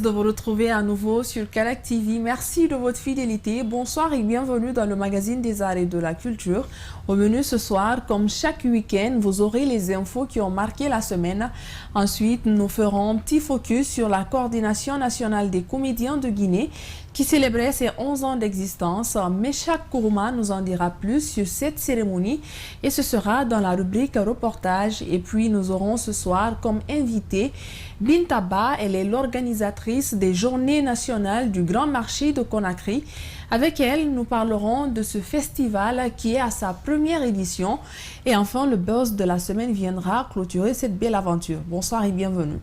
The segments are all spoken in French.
de vous retrouver à nouveau sur Carac TV. Merci de votre fidélité. Bonsoir et bienvenue dans le magazine des arts et de la culture. Au menu ce soir, comme chaque week-end, vous aurez les infos qui ont marqué la semaine. Ensuite, nous ferons un petit focus sur la coordination nationale des comédiens de Guinée qui célébrait ses 11 ans d'existence. Méchak Kourouma nous en dira plus sur cette cérémonie et ce sera dans la rubrique reportage. Et puis nous aurons ce soir comme invité Binta Ba. Elle est l'organisatrice des Journées nationales du Grand Marché de Conakry. Avec elle, nous parlerons de ce festival qui est à sa première édition. Et enfin, le buzz de la semaine viendra clôturer cette belle aventure. Bonsoir et bienvenue.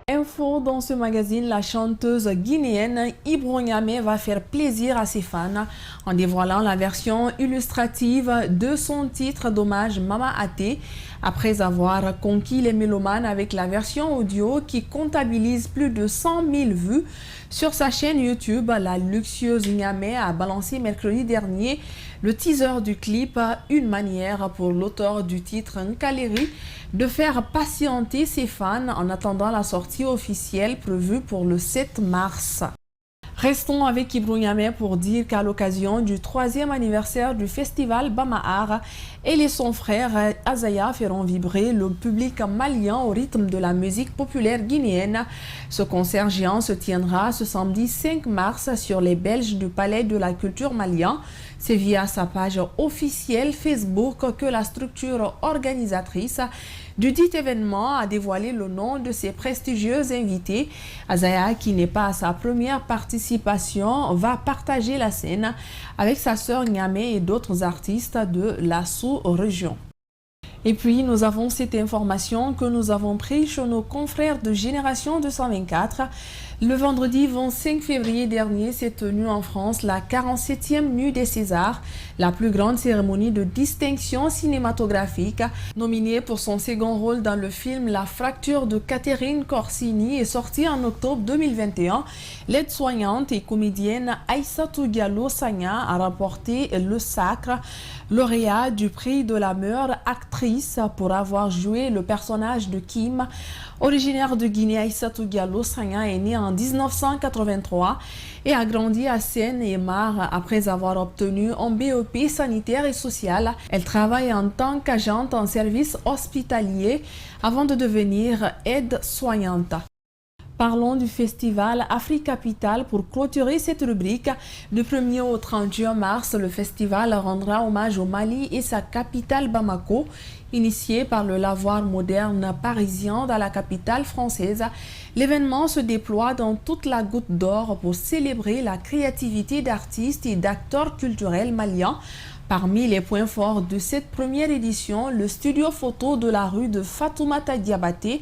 Info dans ce magazine, la chanteuse guinéenne Ibro Niamé va faire plaisir à ses fans en dévoilant la version illustrative de son titre d'hommage Mama Até. Après avoir conquis les mélomanes avec la version audio qui comptabilise plus de 100 000 vues sur sa chaîne YouTube, la luxueuse Niamé a balancé mercredi dernier le teaser du clip, une manière pour l'auteur du titre Nkaleri de faire patienter ses fans en attendant la sortie officielle prévue pour le 7 mars. Restons avec Ibro Niamé pour dire qu'à l'occasion du 3e anniversaire du festival Bamahar, elle et son frère Azaya feront vibrer le public malien au rythme de la musique populaire guinéenne. Ce concert géant se tiendra ce samedi 5 mars sur les Belges du Palais de la Culture malien. C'est via sa page officielle Facebook que la structure organisatrice du dit événement a dévoilé le nom de ses prestigieux invités. Azaya, qui n'est pas à sa première participation, va partager la scène avec sa sœur Niamé et d'autres artistes de la sous-région. Et puis, nous avons cette information que nous avons prise chez nos confrères de Génération 224. Le vendredi 25 février dernier s'est tenue en France la 47e Nuit des Césars, la plus grande cérémonie de distinction cinématographique. Nominée pour son second rôle dans le film La Fracture de Catherine Corsini est sortie en octobre 2021. L'aide-soignante et comédienne Aïssatou Diallo Sagna a remporté le sacre, lauréat du prix de la meilleure actrice pour avoir joué le personnage de Kim. Originaire de Guinée, Aïssatou Diallo Sagna est née en 1983 et a grandi à Seine-et-Marne après avoir obtenu un BEP sanitaire et social. Elle travaille en tant qu'agente en service hospitalier avant de devenir aide-soignante. Parlons du festival Africapital pour clôturer cette rubrique. Du 1er au 31 mars, le festival rendra hommage au Mali et sa capitale Bamako. Initié par le lavoir moderne parisien dans la capitale française, l'événement se déploie dans toute la Goutte d'Or pour célébrer la créativité d'artistes et d'acteurs culturels maliens. Parmi les points forts de cette première édition, le studio photo de la rue de Fatoumata Diabaté,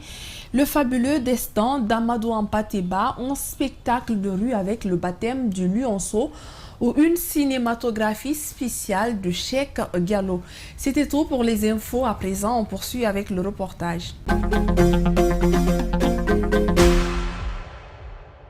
le fabuleux destin d'Amadou Ampateba, un spectacle de rue avec le baptême du lionceau ou une cinématographie spéciale de Cheikh Diallo. C'était tout pour les infos. À présent, on poursuit avec le reportage.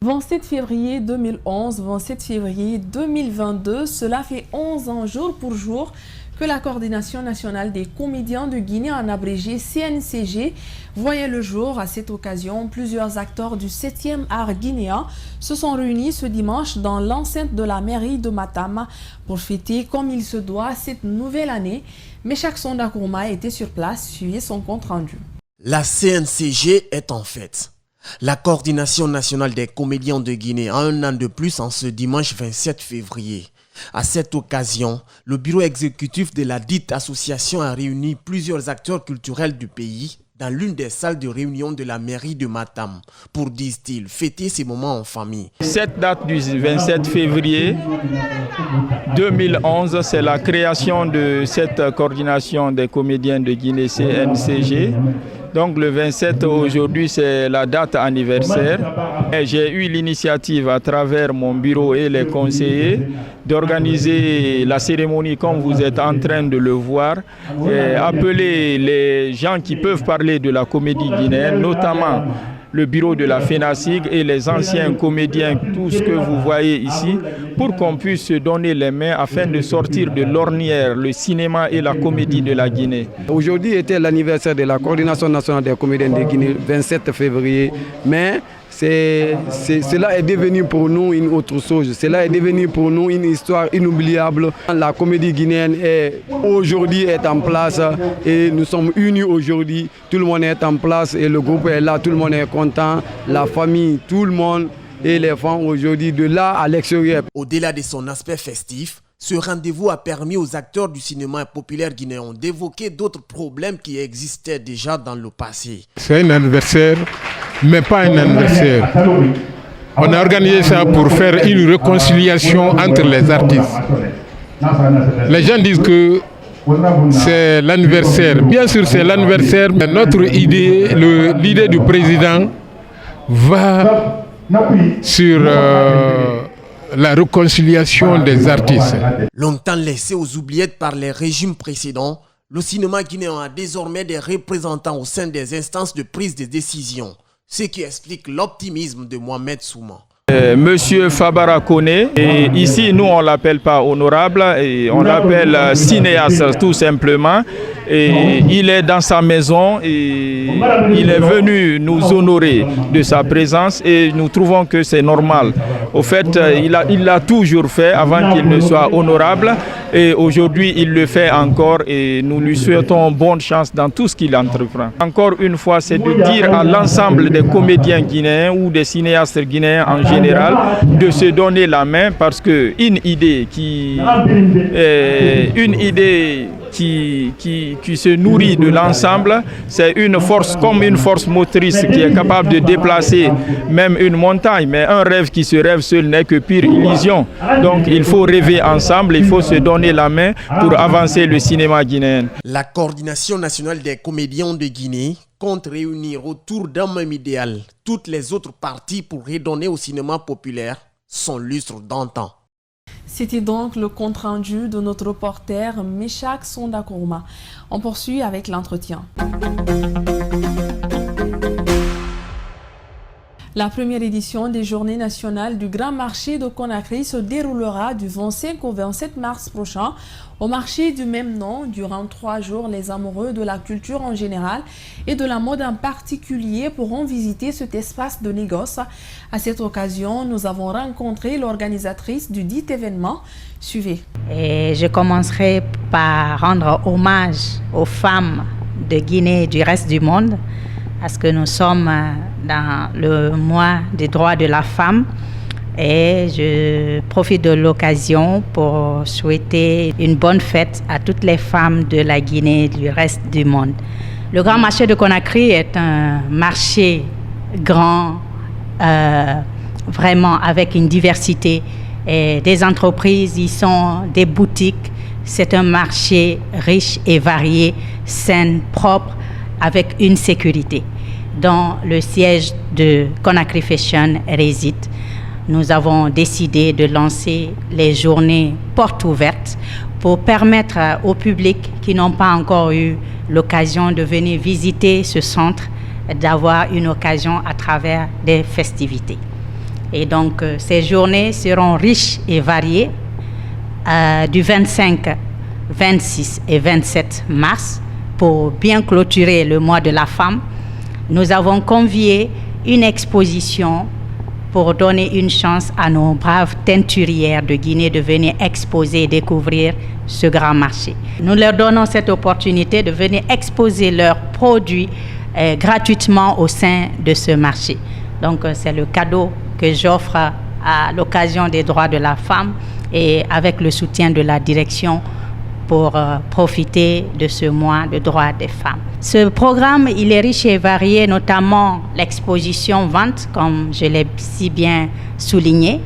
27 février 2011, 27 février 2022, cela fait 11 ans jour pour jour que la Coordination nationale des comédiens de Guinée, en abrégé CNCG, voyait le jour. À cette occasion, plusieurs acteurs du 7e art guinéen se sont réunis ce dimanche dans l'enceinte de la mairie de Matam pour fêter comme il se doit cette nouvelle année. Méchak Sonda était sur place, suivez son compte rendu. La CNCG est en fête. La Coordination nationale des comédiens de Guinée a un an de plus en ce dimanche 27 février. À cette occasion, le bureau exécutif de la dite association a réuni plusieurs acteurs culturels du pays dans l'une des salles de réunion de la mairie de Matam pour, disent-ils, fêter ces moments en famille. Cette date du 27 février 2011, c'est la création de cette coordination des comédiens de Guinée CNCG. Donc le 27 aujourd'hui, c'est la date anniversaire. J'ai eu l'initiative à travers mon bureau et les conseillers d'organiser la cérémonie comme vous êtes en train de le voir. Et appeler les gens qui peuvent parler de la comédie guinéenne, notamment le bureau de la FENASIG et les anciens comédiens, tout ce que vous voyez ici, pour qu'on puisse se donner les mains afin de sortir de l'ornière le cinéma et la comédie de la Guinée. Aujourd'hui était l'anniversaire de la Coordination nationale des comédiens de Guinée, 27 février, mais cela est devenu pour nous une autre chose. Cela est devenu pour nous une histoire inoubliable. La comédie guinéenne aujourd'hui est en place et nous sommes unis aujourd'hui. Tout le monde est en place et le groupe est là, tout le monde est content. La famille, tout le monde et les fans aujourd'hui de là à l'extérieur. Au-delà de son aspect festif, ce rendez-vous a permis aux acteurs du cinéma populaire guinéen d'évoquer d'autres problèmes qui existaient déjà dans le passé. C'est un anniversaire, mais pas un anniversaire. On a organisé ça pour faire une réconciliation entre les artistes. Les gens disent que c'est l'anniversaire. Bien sûr, c'est l'anniversaire, mais notre idée, l'idée du président va sur la réconciliation des artistes. Longtemps laissé aux oubliettes par les régimes précédents, le cinéma guinéen a désormais des représentants au sein des instances de prise de décision, ce qui explique l'optimisme de Mohamed Souma. Monsieur Fabara Koné, et ici nous on ne l'appelle pas honorable, et on l'appelle cinéaste tout simplement. Et il est dans sa maison et il est venu nous honorer de sa présence et nous trouvons que c'est normal. Au fait, il l'a toujours fait avant qu'il ne soit honorable et aujourd'hui il le fait encore et nous lui souhaitons bonne chance dans tout ce qu'il entreprend. Encore une fois, c'est de dire à l'ensemble des comédiens guinéens ou des cinéastes guinéens en général de se donner la main parce qu'une idée qui se nourrit de l'ensemble, c'est une force comme une force motrice qui est capable de déplacer même une montagne. Mais un rêve qui se rêve seul n'est que pure illusion. Donc il faut rêver ensemble, il faut se donner la main pour avancer le cinéma guinéen. La Coordination nationale des comédiens de Guinée compte réunir autour d'un même idéal toutes les autres parties pour redonner au cinéma populaire son lustre d'antan. C'était donc le compte-rendu de notre reporter Meshak Sondakourma. On poursuit avec l'entretien. La première édition des Journées nationales du Grand Marché de Conakry se déroulera du 25 au 27 mars prochain. Au marché du même nom, durant 3 jours, les amoureux de la culture en général et de la mode en particulier pourront visiter cet espace de négoce. À cette occasion, nous avons rencontré l'organisatrice du dit événement. Suivez. Et je commencerai par rendre hommage aux femmes de Guinée et du reste du monde, parce que nous sommes dans le mois des droits de la femme et je profite de l'occasion pour souhaiter une bonne fête à toutes les femmes de la Guinée et du reste du monde. Le Grand Marché de Conakry est un marché grand, vraiment avec une diversité et des entreprises, y sont des boutiques. C'est un marché riche et varié, sain, propre, avec une sécurité dont le siège de Conakry Fashion réside. Nous avons décidé de lancer les journées portes ouvertes pour permettre au public qui n'ont pas encore eu l'occasion de venir visiter ce centre d'avoir une occasion à travers des festivités. Et donc ces journées seront riches et variées du 25, 26 et 27 mars pour bien clôturer le mois de la femme. Nous avons convié une exposition pour donner une chance à nos braves teinturières de Guinée de venir exposer et découvrir ce grand marché. Nous leur donnons cette opportunité de venir exposer leurs produits gratuitement au sein de ce marché. Donc c'est le cadeau que j'offre à l'occasion des droits de la femme et avec le soutien de la direction pour profiter de ce mois de droits des femmes. Ce programme, il est riche et varié, notamment l'exposition vente, comme je l'ai si bien souligné.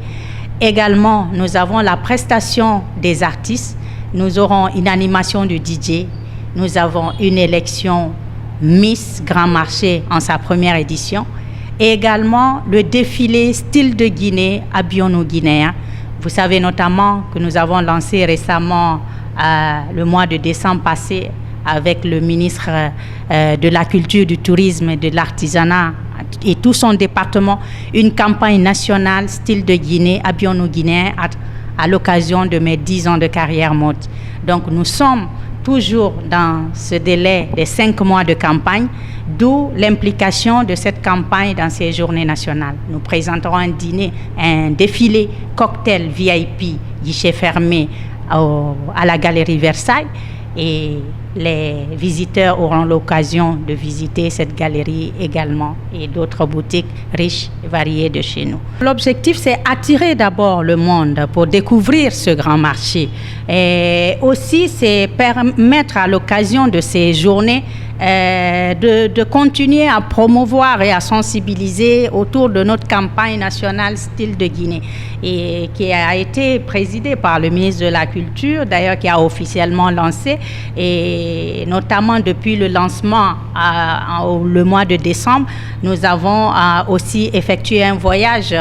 Également, nous avons la prestation des artistes. Nous aurons une animation du DJ. Nous avons une élection Miss Grand Marché en sa première édition. Et également le défilé style de Guinée, habillons-nous guinéens. Vous savez notamment que nous avons lancé récemment le mois de décembre passé avec le ministre de la Culture, du Tourisme et de l'Artisanat et tout son département une campagne nationale style de Guinée, Habillons-nous Guinéens, à l'occasion de mes 10 ans de carrière mode. Donc nous sommes toujours dans ce délai des 5 mois de campagne, d'où l'implication de cette campagne dans ces journées nationales. Nous présenterons un défilé cocktail VIP, guichet fermé à la Galerie Versailles, et les visiteurs auront l'occasion de visiter cette galerie également et d'autres boutiques riches et variées de chez nous. L'objectif, c'est attirer d'abord le monde pour découvrir ce grand marché. Et aussi, c'est permettre à l'occasion de ces journées de continuer à promouvoir et à sensibiliser autour de notre campagne nationale style de Guinée, et qui a été présidée par le ministre de la Culture, d'ailleurs qui a officiellement lancé, et notamment depuis le lancement le mois de décembre, nous avons aussi effectué un voyage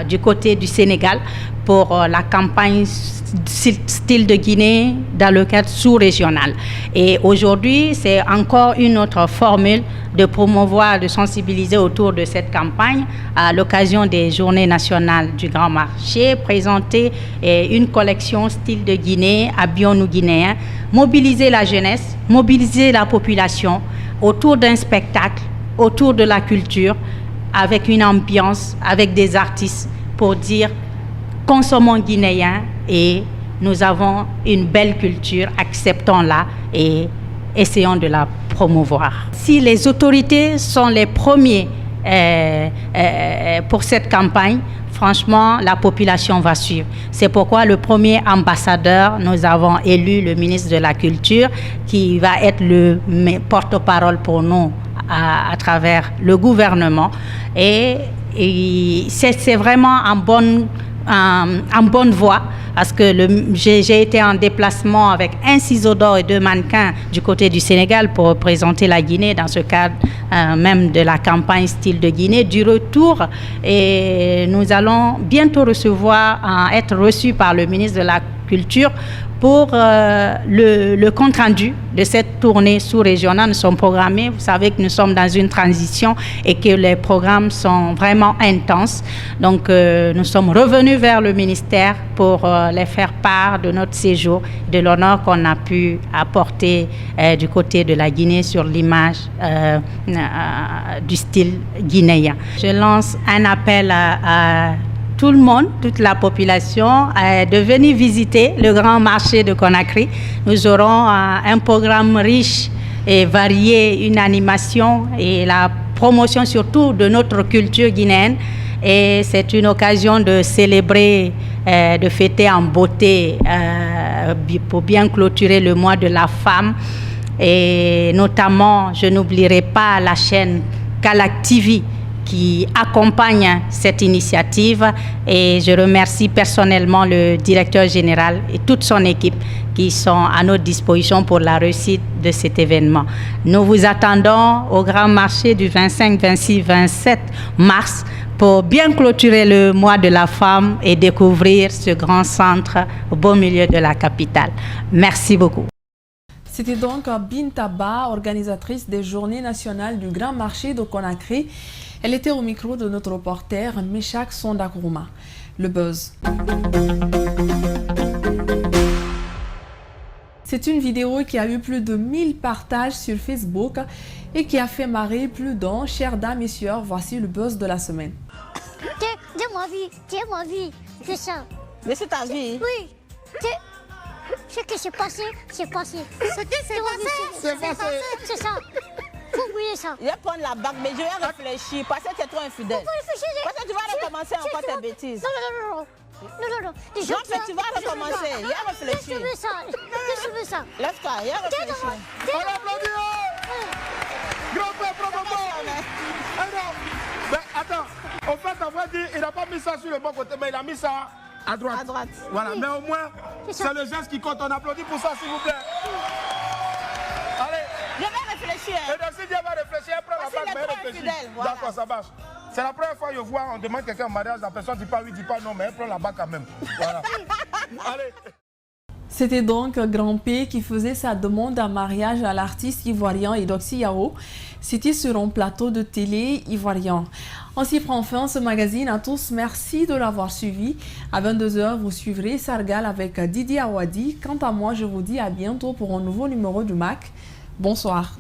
du côté du Sénégal pour la campagne style de Guinée dans le cadre sous-régional. Et aujourd'hui, c'est encore une autre formule de promouvoir, de sensibiliser autour de cette campagne à l'occasion des Journées nationales du Grand Marché, présenter une collection style de Guinée, Habillons-nous Guinéens, mobiliser la jeunesse, mobiliser la population autour d'un spectacle, autour de la culture, avec une ambiance, avec des artistes, pour dire consommons guinéens et nous avons une belle culture, acceptons-la et essayons de la promouvoir. Si les autorités sont les premiers pour cette campagne, franchement, la population va suivre. C'est pourquoi le premier ambassadeur, nous avons élu le ministre de la Culture qui va être le porte-parole pour nous à travers le gouvernement. Et c'est vraiment en bonne voie, parce que j'ai été en déplacement avec un ciseau d'or et 2 mannequins du côté du Sénégal pour représenter la Guinée dans ce cadre même de la campagne style de Guinée. Du retour, et nous allons bientôt être reçus par le ministre de la Culture pour le compte-rendu de cette tournée sous-régionale. Nous sommes programmés, vous savez que nous sommes dans une transition et que les programmes sont vraiment intenses. Donc nous sommes revenus vers le ministère pour les faire part de notre séjour, de l'honneur qu'on a pu apporter du côté de la Guinée sur l'image du style guinéen. Je lance un appel à tout le monde, toute la population, de venir visiter le grand marché de Conakry. Nous aurons un programme riche et varié, une animation et la promotion surtout de notre culture guinéenne. Et c'est une occasion de célébrer, de fêter en beauté pour bien clôturer le mois de la femme. Et notamment, je n'oublierai pas la chaîne Kalak TV qui accompagne cette initiative, et je remercie personnellement le directeur général et toute son équipe qui sont à notre disposition pour la réussite de cet événement. Nous vous attendons au grand marché du 25, 26, 27 mars pour bien clôturer le mois de la femme et découvrir ce grand centre au beau milieu de la capitale. Merci beaucoup. C'était donc Binta Ba, organisatrice des Journées nationales du Grand Marché de Conakry. Elle était au micro de notre reporter Meshak Sondakourma. Le buzz. C'est une vidéo qui a eu plus de 1000 partages sur Facebook et qui a fait marrer plus d'un. Chères dames et messieurs, voici le buzz de la semaine. Tiens ma vie, c'est ça. Mais c'est ta vie? Oui. Ce qui s'est passé, c'est passé. Ce qui s'est passé, c'est passé. C'est ça. Faut oublier ça. Je vais prendre la bague, mais je vais réfléchir parce que tu es trop infidèle. Parce que tu vas recommencer encore tes bêtises. Non. Non, mais tu vas recommencer. Il y a réfléchir. Je veux ça. Lève-toi, il y a réfléchir. On applaudit. Grand père, bravo. Mais attends, au fait, on va dire, il n'a pas mis ça sur le bon côté, mais il a mis ça à droite. À droite. Voilà, mais au moins, c'est le geste qui compte. On applaudit pour ça, s'il vous plaît. Allez. Je vais réfléchir. Et donc, si Dieu va réfléchir, après la bague, mais réfléchir. Voilà. D'accord, ça marche. C'est la première fois que je vois, on demande quelqu'un en mariage, la personne dit pas oui, dit pas non, mais elle prend la bague quand même. Voilà. Allez. C'était donc Grand P qui faisait sa demande en mariage à l'artiste ivoirien Eudoxie Yao. C'était sur un plateau de télé ivoirien. On s'y prend fin ce magazine. À tous, merci de l'avoir suivi. À 22h, vous suivrez Sargal avec Didier Awadi. Quant à moi, je vous dis à bientôt pour un nouveau numéro du MAC. Bonsoir.